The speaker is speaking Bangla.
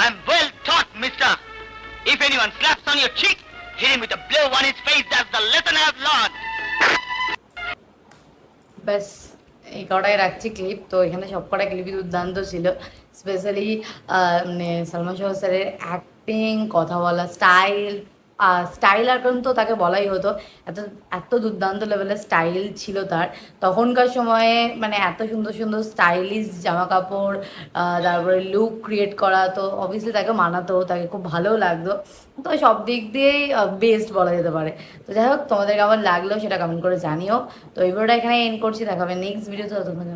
I am well thought mister. If anyone slaps on your cheek, hit him with a blow on his face. That's the lesson I have learned. ব্যাস এই কটাই রাখছি ক্লিপ। তো এখানে সব কটা ক্লিপই দুর্দান্ত ছিল। স্পেশালি মানে সালমান শাহ স্যারের অ্যাক্টিং, কথা বলা স্টাইল, স্টাইল এখন তো তাকে বলাই হতো, এত এত দুর্দান্ত লেভেলের স্টাইল ছিল তার তখনকার সময়ে। মানে এত সুন্দর সুন্দর স্টাইলিশ জামা কাপড়, তারপরে লুক ক্রিয়েট করা, তো অবভিয়াসলি তাকে মানাতো, তাকে খুব ভালোও লাগতো। তো সব দিক দিয়েই বেস্ট বলা যেতে পারে। তো যাই হোক, তোমাদের কেমন লাগলো সেটা কমেন্ট করে জানিও। তো এই ভিডিওটা এখানে এন্ড করছি, দেখাবে নেক্সট ভিডিওতে। ততক্ষণ